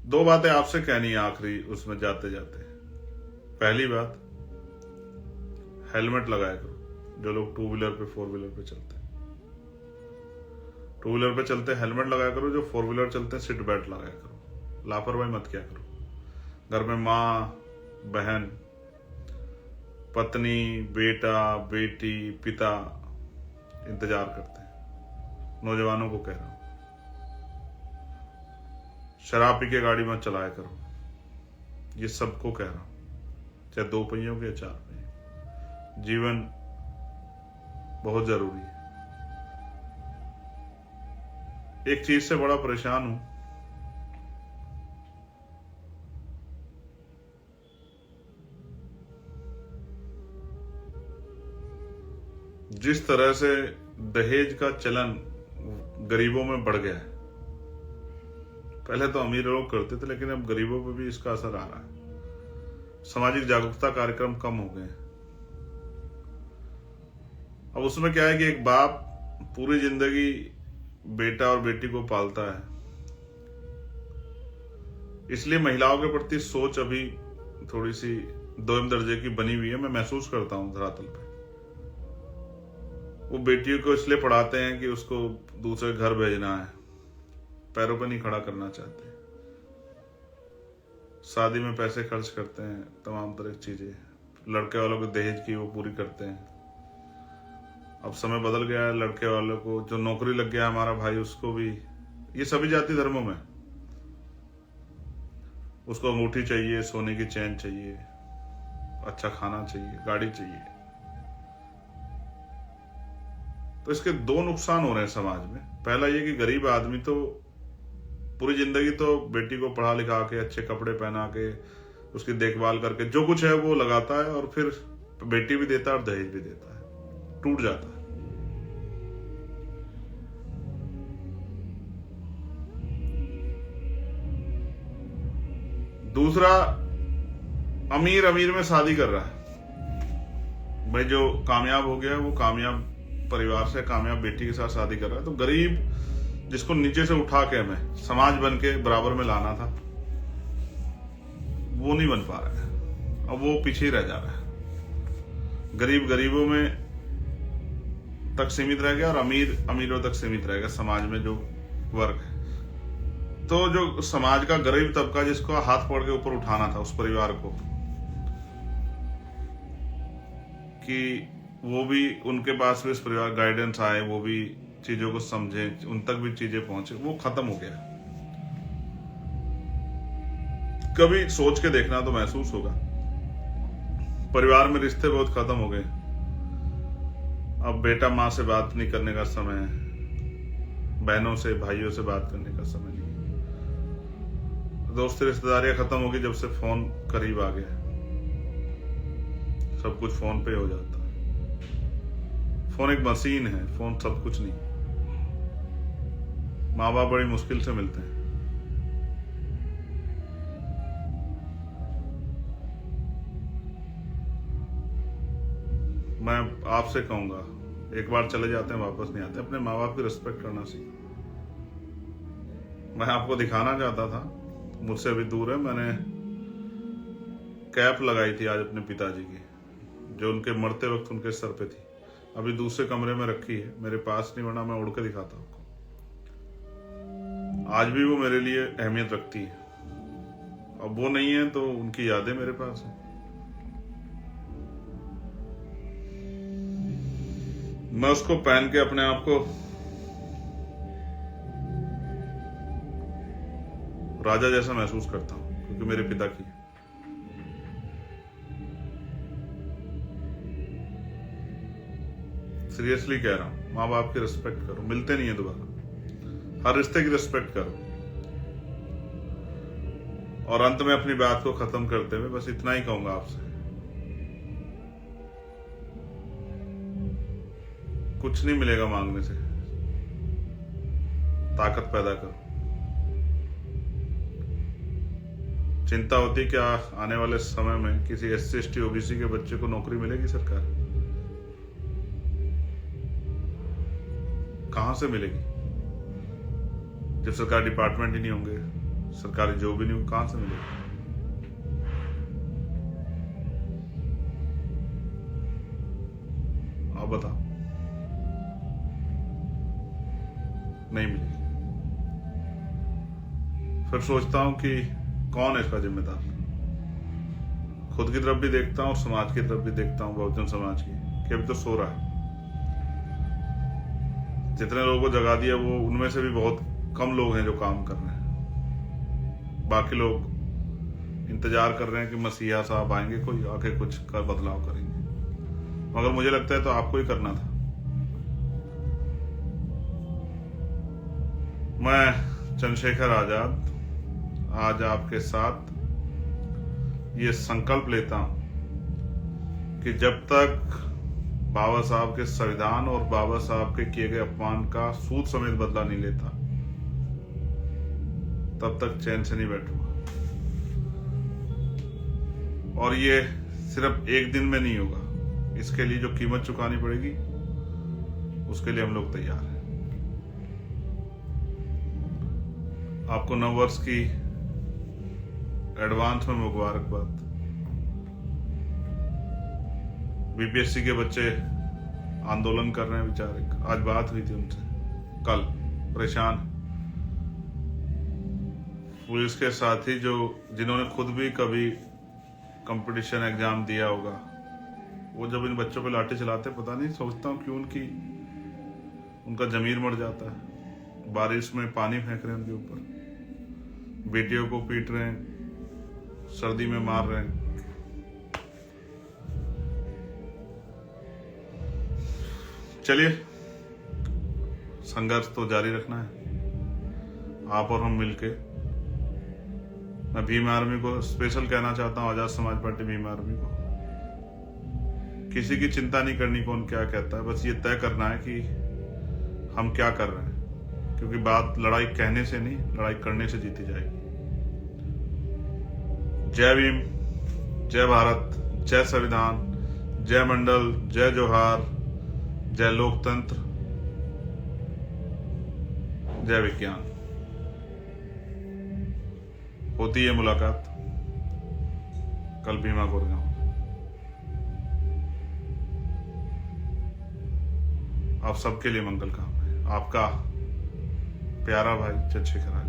दो बातें आपसे कहनी है आखिरी उसमें जाते जाते। पहली बात, हेलमेट लगाया करो। जो लोग टू व्हीलर पे फोर व्हीलर पे चलते हैं, टू व्हीलर पे चलते हेलमेट लगाया करो। जो फोर व्हीलर चलते हैं सीट बेल्ट लगाया करो। लापरवाही मत किया करो। घर में माँ, बहन, पत्नी, बेटा, बेटी, पिता इंतजार करते हैं। नौजवानों को कह रहा हूं, शराब पी के गाड़ी मत चलाया करो। ये सबको कह रहा हूं, चाहे दो पहियों के या चार पहियों। जीवन बहुत जरूरी है। एक चीज से बड़ा परेशान हूं, जिस तरह से दहेज का चलन गरीबों में बढ़ गया है। पहले तो अमीर लोग करते थे, लेकिन अब गरीबों पर भी इसका असर आ रहा है। सामाजिक जागरूकता कार्यक्रम कम हो गए। अब उसमें क्या है कि एक बाप पूरी जिंदगी बेटा और बेटी को पालता है, इसलिए महिलाओं के प्रति सोच अभी थोड़ी सी दोयम दर्जे की बनी हुई है। मैं महसूस करता हूं धरातल पे। वो बेटियों को इसलिए पढ़ाते हैं कि उसको दूसरे घर भेजना है, पैरों पर नहीं खड़ा करना चाहते। शादी में पैसे खर्च करते हैं, तमाम तरह की चीजें। लड़के वालों को दहेज की वो पूरी करते हैं। अब समय बदल गया है, लड़के वालों को जो नौकरी लग गया हमारा भाई, उसको भी, ये सभी जाति धर्मों में, उसको अंगूठी चाहिए, सोने की चैन चाहिए, अच्छा खाना चाहिए, गाड़ी चाहिए। तो इसके दो नुकसान हो रहे हैं समाज में। पहला ये कि गरीब आदमी तो पूरी जिंदगी तो बेटी को पढ़ा लिखा के, अच्छे कपड़े पहना के, उसकी देखभाल करके जो कुछ है वो लगाता है, और फिर बेटी भी देता है और दहेज भी देता है, टूट जाता है। दूसरा, अमीर अमीर में शादी कर रहा है। भाई जो कामयाब हो गया है वो कामयाब परिवार से कामयाब बेटी के साथ शादी कर रहा है। तो गरीब, जिसको नीचे से उठा के हमें समाज बन के बराबर में लाना था, वो नहीं बन पा रहा है। अब वो पीछे ही रह जा रहा है। गरीब गरीबों में तक सीमित रह गया और अमीर अमीरों तक सीमित रह गया। समाज में जो वर्ग है, तो जो समाज का गरीब तबका जिसको हाथ पकड़ के ऊपर उठाना था, उस परिवार को, कि वो भी, उनके पास भी इस परिवार गाइडेंस आए, वो भी चीजों को समझे, उन तक भी चीजें पहुंचे, वो खत्म हो गया। कभी सोच के देखना तो महसूस होगा, परिवार में रिश्ते बहुत खत्म हो गए। अब बेटा माँ से बात नहीं करने का समय है, बहनों से भाइयों से बात करने का समय नहीं। दोस्ती रिश्तेदारियां खत्म हो गई जब से फोन करीब आ गया। सब कुछ फोन पे हो जाता है। फोन एक मशीन है, फोन सब कुछ नहीं। माँ बाप बड़ी मुश्किल से मिलते हैं। मैं आपसे कहूंगा, एक बार चले जाते हैं वापस नहीं आते। अपने माँ बाप की रिस्पेक्ट करना सीखो। मैं आपको दिखाना चाहता था, मुझसे अभी दूर है। मैंने कैप लगाई थी आज अपने पिताजी की, जो उनके मरते वक्त उनके सर पे थी। अभी दूसरे कमरे में रखी है, मेरे पास नहीं, वरना मैं उड़ के दिखाता हूँ। आज भी वो मेरे लिए अहमियत रखती है। अब वो नहीं है तो उनकी यादें मेरे पास है। मैं उसको पहन के अपने आप को राजा जैसा महसूस करता हूं, क्योंकि मेरे पिता की। सीरियसली कह रहा हूं, माँ बाप की रिस्पेक्ट करो। मिलते नहीं है दोबारा। हर रिश्ते की रिस्पेक्ट करो। और अंत में अपनी बात को खत्म करते हुए बस इतना ही कहूंगा आपसे, कुछ नहीं मिलेगा मांगने से, ताकत पैदा करो। चिंता होती क्या आने वाले समय में किसी SC ST OBC के बच्चे को नौकरी मिलेगी सरकार? कहां से मिलेगी जब सरकार डिपार्टमेंट ही नहीं होंगे, सरकारी जॉब ही नहीं, कहां से मिलेगी? आप बताओ। नहीं मिलेगी। फिर सोचता हूं कि कौन है इसका जिम्मेदार। खुद की तरफ भी देखता हूं और समाज की तरफ भी देखता हूं, बहुजन समाज की, कि अभी तो सो रहा है। जितने लोगों को जगा दिया वो उनमें से भी बहुत कम लोग हैं जो काम कर रहे हैं। बाकी लोग इंतजार कर रहे हैं कि मसीहा साहब आएंगे, कोई आके कुछ कर बदलाव करेंगे। मगर मुझे लगता है तो आपको ही करना था। मैं चंद्रशेखर आजाद आज आपके साथ ये संकल्प लेता हूं कि जब तक बाबा साहब के संविधान और बाबा साहब के किए गए अपमान का सूद समेत बदला नहीं लेता, तब तक चैन से नहीं बैठूंगा। और ये सिर्फ एक दिन में नहीं होगा। इसके लिए जो कीमत चुकानी पड़ेगी उसके लिए हम लोग तैयार हैं। आपको नववर्ष की एडवांस में मुबारकबाद। बीपीएससी के बच्चे आंदोलन कर रहे हैं बेचारे। आज बात हुई थी उनसे, कल परेशान। पुलिस के साथी जो जिन्होंने खुद भी कभी कंपटीशन एग्जाम दिया होगा, वो जब इन बच्चों पे लाठी चलाते, पता नहीं सोचता हूँ क्यों उनका जमीर मर जाता है। बारिश में पानी फेंक रहे हैं उनके ऊपर, बेटियों को पीट रहे हैं, सर्दी में मार रहे हैं। चलिए, संघर्ष तो जारी रखना है, आप और हम मिलके। मैं भीम आर्मी को स्पेशल कहना चाहता हूं, आजाद समाज पार्टी भीम आर्मी को, किसी की चिंता नहीं करनी कौन क्या कहता है, बस ये तय करना है कि हम क्या कर रहे हैं। क्योंकि बात लड़ाई कहने से नहीं, लड़ाई करने से जीती जाएगी। जय भीम, जय भारत, जय संविधान, जय मंडल, जय जोहार, जय लोकतंत्र, जय विज्ञान। होती है मुलाकात कल भीमा गोरगांव। आप सबके लिए मंगल कामना है। आपका प्यारा भाई चंद्रशेखर आजाद।